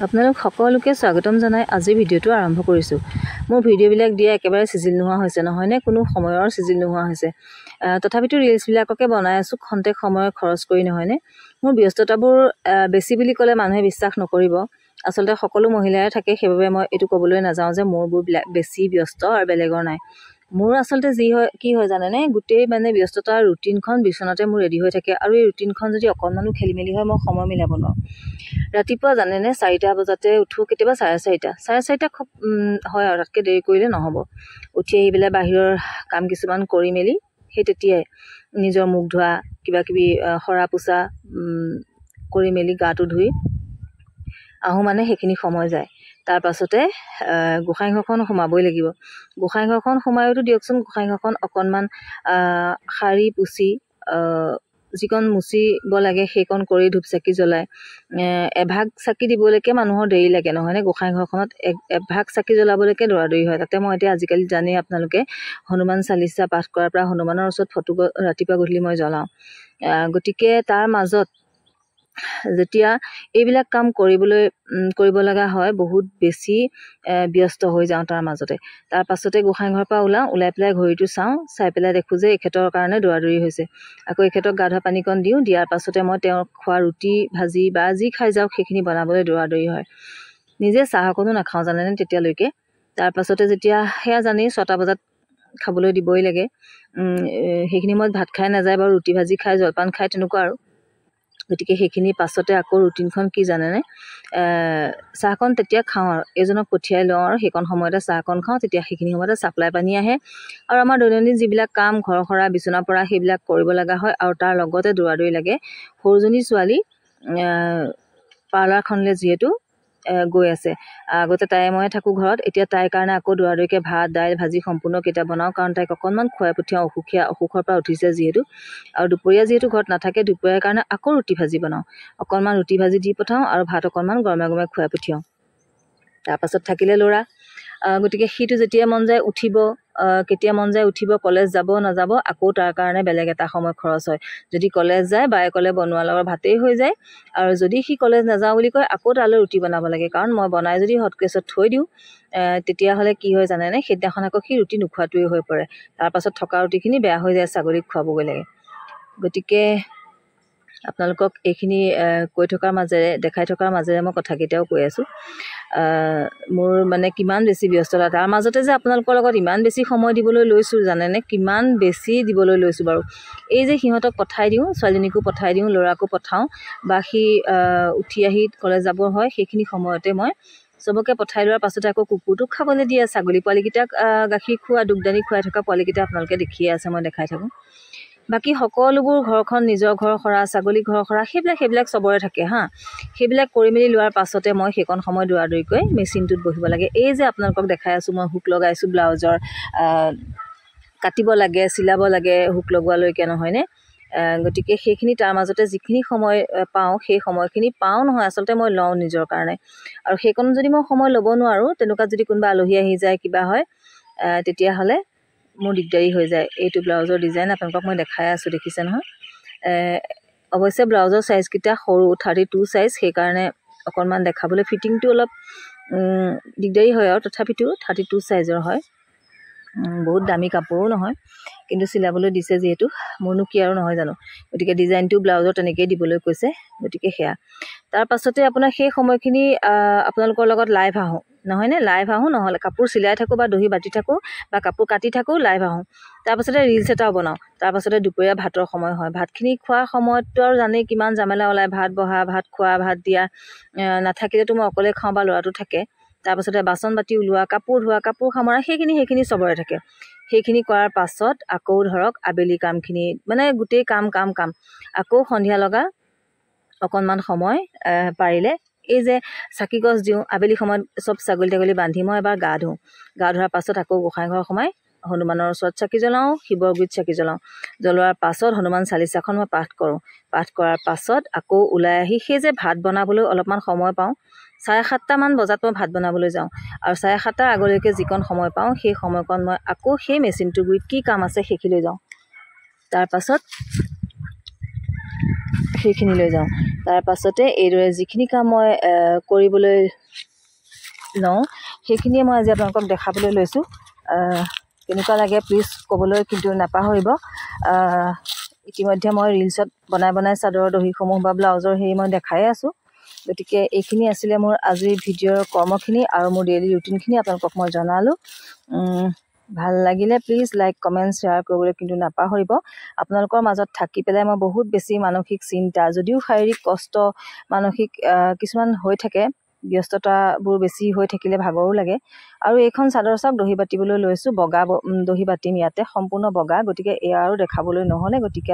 আপোনালোক সকলোকে স্বাগতম জনাই আজি ভিডিঅ'টো আৰম্ভ কৰিছোঁ। মোৰ ভিডিঅ'বিলাক দিয়া একেবাৰে চিজিল নোহোৱা হৈছে নহয়নে, কোনো সময়ৰ চিজিল নোহোৱা হৈছে। তথাপিতো ৰিলছবিলাককে বনাই আছোঁ, খন্তেক সময় খৰচ কৰি নহয়নে। মোৰ ব্যস্ততাবোৰ বেছি বুলি ক'লে মানুহে বিশ্বাস নকৰিব। আচলতে সকলো মহিলাই থাকে, সেইবাবে মই এইটো ক'বলৈ নাযাওঁ যে মোৰবোৰ বেছি ব্যস্ত আৰু বেলেগৰ নাই। মোৰ আচলতে কি হয় জানেনে, গোটেই ব্যস্ততাৰ ৰুটিনখন বিচনাতে মোৰ ৰেডি হৈ থাকে, আৰু এই ৰুটিনখন যদি অকণমানো খেলি মেলি হয় মই সময় মিলাব নোৱাৰোঁ। ৰাতিপুৱা জানেনে 4টা বজাতে উঠোঁ, কেতিয়াবা 4:30 খুব হয় আৰু তাতকৈ দেৰি কৰিলে নহ'ব। উঠি আহি পেলাই বাহিৰৰ কাম কিছুমান কৰি মেলি সেই তেতিয়াই নিজৰ মুখ ধোৱা, কিবাকিবি সৰা পোছা কৰি মেলি গাটো ধুই আহোঁ, সেইখিনি সময় যায়। তাৰ পাছতে গোসাঁই ঘৰখন সোমাবই লাগিব। গোসাঁই ঘৰখন সোমায়তো দিয়কচোন, গোসাঁই ঘৰখন অকণমান সাৰি পুচি যিকণ মুচিব লাগে সেইকণ কৰি ধূপ চাকি জ্বলাই এভাগ চাকি দিবলৈকে মানুহৰ দেৰি লাগে নহয়নে। গোসাঁই ঘৰখনত এভাগ চাকি জ্বলাবলৈকে দৌৰাদৌৰি হয়। তাতে মই এতিয়া আজিকালি জানেই আপোনালোকে হনুমান চালিচা পাঠ কৰাৰ পৰা হনুমানৰ ওচৰত ফটো ৰাতিপুৱা গধূলি মই জ্বলাওঁ। গতিকে তাৰ মাজত যেতিয়া এইবিলাক কাম কৰিব লগা হয় বহুত বেছি ব্যস্ত হৈ যাওঁ তাৰ মাজতে। তাৰ পাছতে গোসাঁই ঘৰৰ পৰা ওলাই পেলাই ঘড়ীটো চাই পেলাই দেখোঁ যে এখেতৰ কাৰণে দৌৰাদৌৰি হৈছে। আকৌ এখেতক গা ধোৱা পানীকণ দিওঁ, দিয়াৰ পাছতে মই তেওঁৰ খোৱা ৰুটি ভাজি বা যি খাই যাওক সেইখিনি বনাবলৈ দৌৰাদৌৰি হয়। নিজে চাহ অকণো নাখাওঁ জানেনে তেতিয়ালৈকে। তাৰ পাছতে যেতিয়া সেয়া জানেই 6টা বজাত খাবলৈ দিবই লাগে, সেইখিনি সময়ত ভাত খাই নাযায় বাৰু, ৰুটি ভাজি খাই জলপান খাই তেনেকুৱা আৰু। গতিকে সেইখিনি পাছতে আকৌ ৰুটিনখন কি জানেনে, চাহকণ তেতিয়া খাওঁ আৰু এজনক পঠিয়াই লওঁ আৰু সেইকণ সময়তে চাহকণ খাওঁ। তেতিয়া সেইখিনি সময়তে চাপ্লাই পানী আহে আৰু আমাৰ দৈনন্দিন যিবিলাক কাম ঘৰ সৰা বিচনা পৰা সেইবিলাক কৰিব লগা হয়। আৰু তাৰ লগতে দৌৰাদৌৰি লাগে সৰুজনী ছোৱালী পাৰ্লাৰখনলৈ যিহেতু গৈ আছে। আগতে তাই মই থাকোঁ ঘৰত, এতিয়া তাইৰ কাৰণে আকৌ দৌৰাদৌৰিকৈ ভাত দাইল ভাজি সম্পূৰ্ণকেইটা বনাওঁ, কাৰণ তাইক অকণমান খুৱাই পঠিয়াওঁ, অসুখৰ পৰা উঠিছে যিহেতু। আৰু দুপৰীয়া যিহেতু ঘৰত নাথাকে, দুপৰীয়াৰ কাৰণে আকৌ ৰুটি ভাজি বনাওঁ, অকণমান ৰুটি ভাজি দি পঠাওঁ আৰু ভাত অকণমান গৰমে গৰমে খুৱাই পঠিয়াওঁ। তাৰপাছত থাকিলে ল'ৰা, গতিকে সিটো যেতিয়া মন যায় উঠিব, কেতিয়া মন যায় উঠিব, কলেজ যাব নাযাব আকৌ তাৰ কাৰণে বেলেগ এটা সময় খৰচ হয়। যদি কলেজ যায় বায়ে ক'লে বনোৱাৰ লগত ভাতেই হৈ যায়, আৰু যদি সি কলেজ নাযাওঁ বুলি কয় আকৌ তালৈ ৰুটি বনাব লাগে, কাৰণ মই বনাই যদি হটকেছত থৈ দিওঁ তেতিয়াহ'লে কি হয় জানেনে, সেইদিনাখন আকৌ সি ৰুটি নোখোৱাটোৱে হৈ পৰে। তাৰপাছত থকা ৰুটিখিনি বেয়া হৈ যায়, ছাগলীক খুৱাবগৈ লাগে। গতিকে আপোনালোকক এইখিনি দেখাই থকাৰ মাজেৰে মই কথাকেইটাও কৈ আছোঁ। মোৰ কিমান বেছি ব্যস্ততা, তাৰ মাজতে যে আপোনালোকৰ লগত ইমান বেছি সময় দিবলৈ লৈছোঁ জানেনে, কিমান বেছি দিবলৈ লৈছোঁ বাৰু। এই যে সিহঁতক পঠাই দিওঁ, ছোৱালীজনীকো পঠাই দিওঁ, ল'ৰাকো পঠাওঁ, বা সি উঠি আহি কলেজ যাব হয়, সেইখিনি সময়তে মই চবকে পঠাই লোৱাৰ পাছতে আকৌ কুকুৰটোক খাবলৈ দিয়ে, ছাগলী পোৱালিকেইটাক গাখীৰ খোৱা দুগ্দানি খুৱাই থকা পোৱালিকেইটা আপোনালোকে দেখিয়ে আছে, মই দেখাই থাকোঁ। বাকী সকলোবোৰ ঘৰখন নিজৰ ঘৰ সৰা, ছাগলী ঘৰ সৰা, সেইবিলাক চবৰে থাকে হা। সেইবিলাক কৰি মেলি লোৱাৰ পাছতে মই সেইকণ সময় দৌৰাদৌৰিকৈ মেচিনটোত বহিব লাগে। এই যে আপোনালোকক দেখাই আছোঁ মই হুক লগাইছোঁ ব্লাউজৰ, কাটিব লাগে চিলাব লাগে হুক লগোৱালৈকে নহয়নে। গতিকে সেইখিনি তাৰ মাজতে যিখিনি সময় পাওঁ, সেই সময়খিনি পাওঁ নহয় আচলতে মই লওঁ নিজৰ কাৰণে। আৰু সেইকণ যদি মই সময় ল'ব নোৱাৰোঁ, তেনেকুৱা যদি কোনোবা আলহী আহি যায় কিবা হয়, তেতিয়াহ'লে মোৰ দিগদাৰী হৈ যায়। এইটো ব্লাউজৰ ডিজাইন আপোনালোকক মই দেখাই আছোঁ, দেখিছে নহয়। অৱশ্যে ব্লাউজৰ চাইজকেইটা সৰু 32 চাইজ, সেইকাৰণে অকণমান দেখাবলৈ ফিটিংটো অলপ দিগদাৰী হয়, আৰু তথাপিতো 32 চাইজৰ হয়। বহুত দামী কাপোৰো নহয়, কিন্তু চিলাবলৈ দিছে যিহেতু, মোৰনো কি আৰু নহয় জানো। গতিকে ডিজাইনটো ব্লাউজৰ তেনেকেই দিবলৈ কৈছে, গতিকে সেয়া। তাৰ পাছতে আপোনাৰ সেই সময়খিনি আপোনালোকৰ লগত লাইভ আহোঁ নহয়নে, লাইভ আহোঁ, নহ'লে কাপোৰ চিলাই থাকোঁ বা দহি বাতি থাকোঁ বা কাপোৰ কাটি থাকোঁ, লাইভ আহোঁ। তাৰপাছতে ৰিলছ এটাও বনাওঁ। তাৰপাছতে দুপৰীয়া ভাতৰ সময় হয়, ভাতখিনি খোৱাৰ সময়ততো আৰু জানেই কিমান জামেলা ওলায়, ভাত বহা, ভাত খোৱা, ভাত দিয়া, নাথাকিলেতো মই অকলে খাওঁ বা ল'ৰাটো থাকে। তাৰপাছতে বাচন বাতি ওলোৱা, কাপোৰ ধোৱা, কাপোৰ সামৰা, সেইখিনি চবৰে থাকে। সেইখিনি কৰাৰ পাছত আকৌ ধৰক আবেলি কামখিনি, গোটেই কাম আকৌ সন্ধিয়া লগা অকণমান সময় পাৰিলে এই যে চাকি গছ দিওঁ, আবেলি সময়ত চব ছাগলী তাগলী বান্ধি মই এবাৰ গা ধোৱাৰ পাছত আকৌ গোসাঁই ঘৰ সোমাই হনুমানৰ ওচৰত চাকি জ্বলাওঁ, শিৱৰ গুৰিত চাকি জ্বলোৱাৰ পাছত হনুমান চালিচাখন মই পাঠ কৰোঁ। পাঠ কৰাৰ পাছত আকৌ ওলাই আহি সেই যে ভাত বনাবলৈ অলপমান সময় পাওঁ, 7:30 বজাত মই ভাত বনাবলৈ যাওঁ, আৰু 7:30 আগলৈকে যিকণ সময় পাওঁ সেই সময়কণ মই আকৌ সেই মেচিনটোৰ গুৰিত কি কাম আছে সেইখিলৈ যাওঁ। তাৰ পাছত সেইখিনি লৈ যাওঁ। তাৰ পাছতে এইদৰে যিখিনি কাম মই কৰিবলৈ লওঁ সেইখিনিয়ে মই আজি আপোনালোকক দেখাবলৈ লৈছোঁ। কেনেকুৱা লাগে প্লিজ ক'বলৈ কিন্তু নাপাহৰিব। ইতিমধ্যে মই ৰিলছত বনাই চাদৰৰ দহিসমূহ বা ব্লাউজৰ হেৰি মই দেখাই আছোঁ। গতিকে এইখিনি আছিলে মোৰ আজিৰ ভিডিঅ'ৰ কৰ্মখিনি আৰু মোৰ ডেইলি ৰুটিনখিনি আপোনালোকক মই জনালোঁ। ভাল লাগিলে প্লিজ লাইক কমেণ্ট শ্বেয়াৰ কৰিবলৈ কিন্তু নাপাহৰিব। আপোনালোকৰ মাজত থাকি পেলাই মই বহুত বেছি মানসিক চিন্তা, যদিও শাৰীৰিক কষ্ট মানসিক কিছুমান হৈ থাকে, ব্যস্ততাবোৰ বেছি হৈ থাকিলে ভাগৰো লাগে। আৰু এইখন চাদৰ চাওক দহি বাতিবলৈ লৈছোঁ, বগা দহি বাতিম ইয়াতে, সম্পূৰ্ণ বগা। গতিকে এয়া আৰু দেখাবলৈ নহ'লে, গতিকে